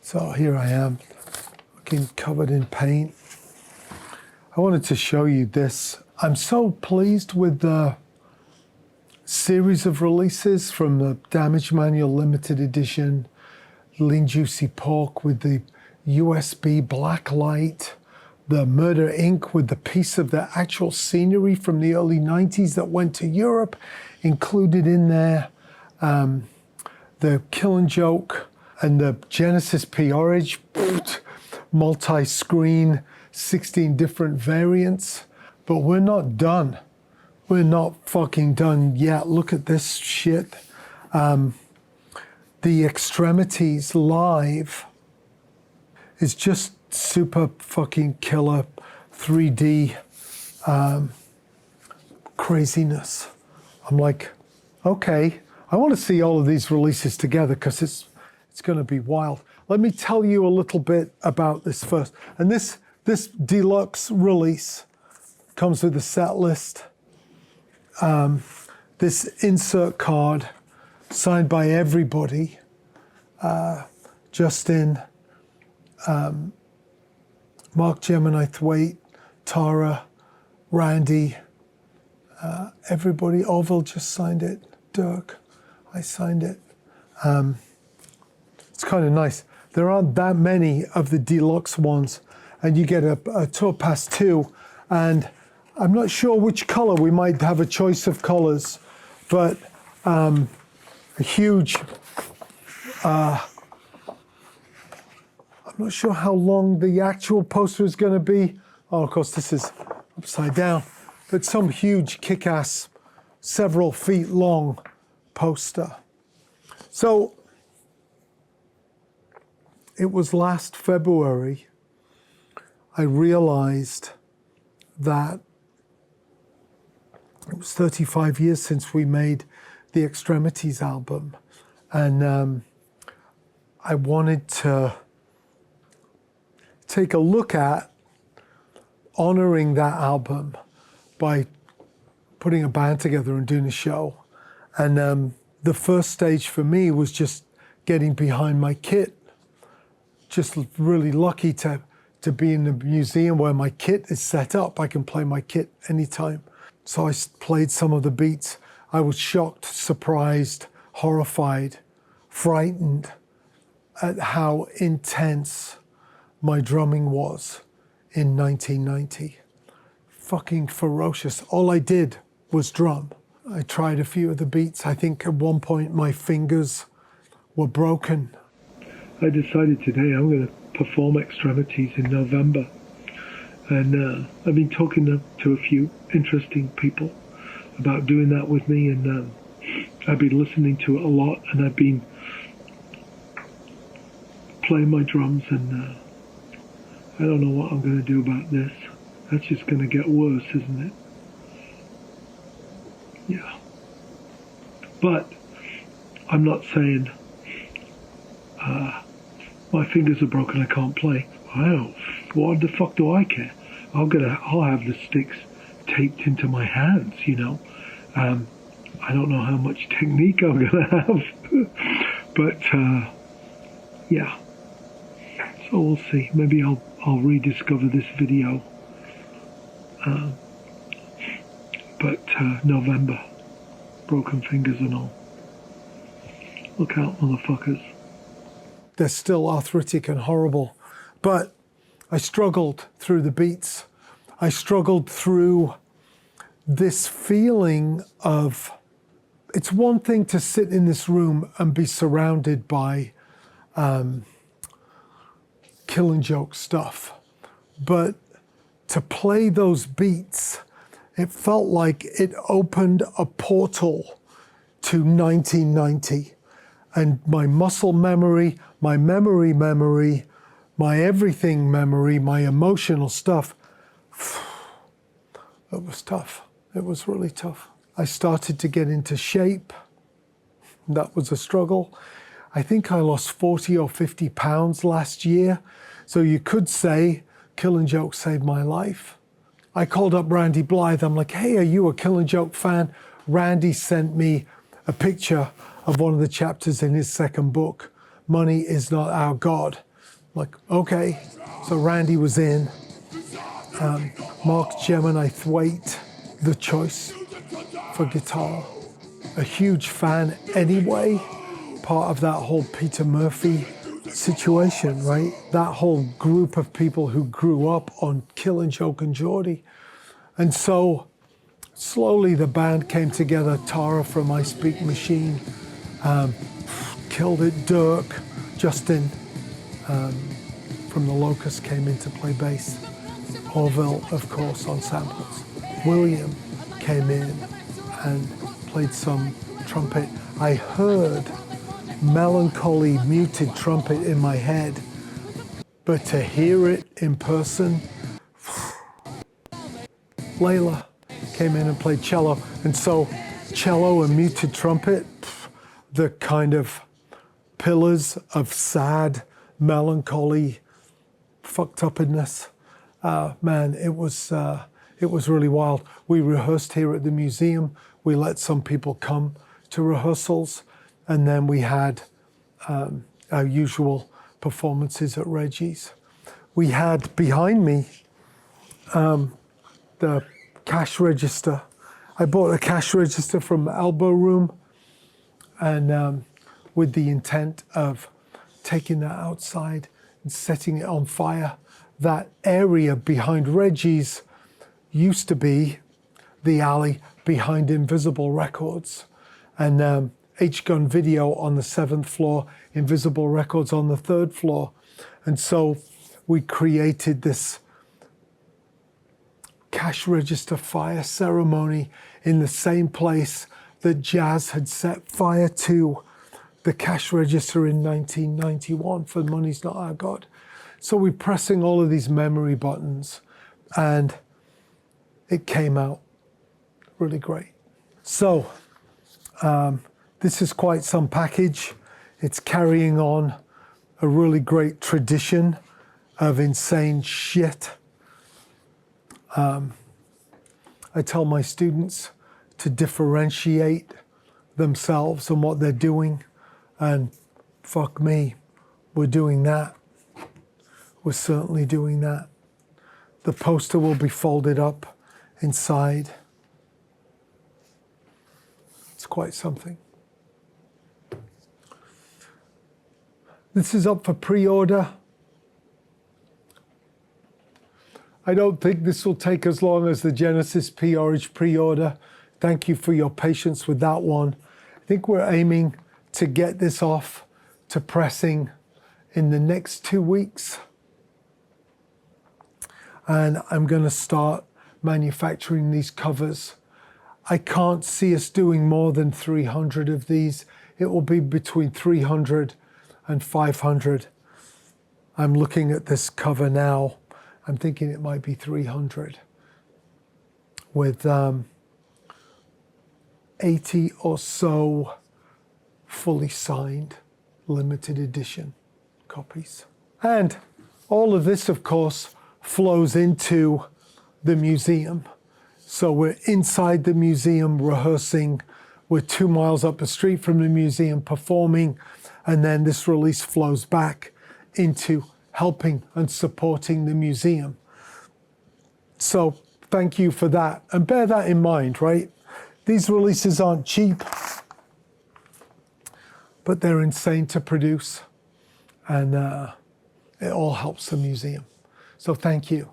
So here I am, looking covered in paint. I wanted to show you this. I'm so pleased with the series of releases from the Damage Manual Limited Edition, Lean Juicy Pork with the USB black light, the Murder Inc. with the piece of the actual scenery from the early 90s that went to Europe, included in there, the Killing Joke and the Genesis Peorage, multi-screen, 16 different variants. But we're not done. We're not fucking done yet. Look at this shit. The Extremities live is just super fucking killer 3D craziness. I'm like, okay, I want to see all of these releases together because it's going to be wild. Let me tell you a little bit about this first. And this deluxe release comes with a set list. This insert card signed by everybody. Justin, Mark Gemini Thwaite, Tara, Randy, everybody. Orville just signed it. Dirk, I signed it. It's kind of nice. There aren't that many of the deluxe ones, and you get a tour pass too. And I'm not sure which color. We might have a choice of colors, but a huge. I'm not sure how long the actual poster is going to be. Oh, of course, this is upside down, but some huge kick-ass, several feet long poster. So it was last February I realized that it was 35 years since we made the Extremities album, and I wanted to take a look at honoring that album by putting a band together and doing a show. And the first stage for me was just getting behind my kit. Just really lucky to be in the museum where my kit is set up. I can play my kit anytime. So I played some of the beats. I was shocked, surprised, horrified, frightened at how intense my drumming was in 1990. Fucking ferocious. All I did was drum. I tried a few of the beats. I think at one point my fingers were broken. I decided today I'm going to perform Extremities in November. And I've been talking to a few interesting people about doing that with me, and I've been listening to it a lot, and I've been playing my drums, and I don't know what I'm going to do about this. That's just going to get worse, isn't it? Yeah. But I'm not saying my fingers are broken, I can't play. I don't. What the fuck do I care? I'll have the sticks taped into my hands, you know. I don't know how much technique I'm gonna have, but yeah. So we'll see. Maybe I'll rediscover this video. But November, broken fingers and all. Look out, motherfuckers. They're still arthritic and horrible, but I struggled through the beats. I struggled through this feeling of, it's one thing to sit in this room and be surrounded by Killing Joke stuff, but to play those beats, it felt like it opened a portal to 1990. And my muscle memory, my memory, my everything memory, my emotional stuff, it was tough. It was really tough. I started to get into shape. That was a struggle. I think I lost 40 or 50 pounds last year. So you could say Killing Joke saved my life. I called up Randy Blythe. I'm like, hey, are you a Killing Joke fan? Randy sent me a picture of one of the chapters in his second book, Money Is Not Our God. Like, okay. So Randy was in. Mark Gemini Thwaite, the choice for guitar. A huge fan anyway, part of that whole Peter Murphy situation, right? That whole group of people who grew up on Killin' Joke and Geordie. And so slowly the band came together. Tara from I Speak Machine, killed it. Dirk, Justin from The Locust came in to play bass. Orville, of course, on samples. William came in and played some trumpet. I heard melancholy muted trumpet in my head, but to hear it in person, Layla came in and played cello. And so cello and muted trumpet, the kind of pillars of sad, melancholy, fucked upness. Man, it was really wild. We rehearsed here at the museum. We let some people come to rehearsals, and then we had our usual performances at Reggies. We had behind me the cash register. I bought a cash register from Elbow Room, and with the intent of taking that outside and setting it on fire. That area behind Reggies used to be the alley behind Invisible Records, and H-Gun Video on the 7th floor, Invisible Records on the 3rd floor. And so we created this cash register fire ceremony in the same place that Jazz had set fire to the cash register in 1991 for Money's Not Our God. So we're pressing all of these memory buttons, and it came out really great. So this is quite some package. It's carrying on a really great tradition of insane shit. I tell my students to differentiate themselves and what they're doing, and fuck me, we're doing that. We're certainly doing that. The poster will be folded up inside. It's quite something. This is up for pre-order. I don't think this will take as long as the Genesis P-Orage pre-order. Thank you for your patience with that one. I think we're aiming to get this off to pressing in the next 2 weeks. And I'm going to start manufacturing these covers. I can't see us doing more than 300 of these. It will be between 300 and 500. I'm looking at this cover now. I'm thinking it might be 300 with 80 or so fully signed limited edition copies. And all of this, of course, flows into the museum. So we're inside the museum rehearsing. We're 2 miles up the street from the museum performing. And then this release flows back into helping and supporting the museum. So thank you for that. And bear that in mind, right? These releases aren't cheap, but they're insane to produce. And it all helps the museum. So thank you.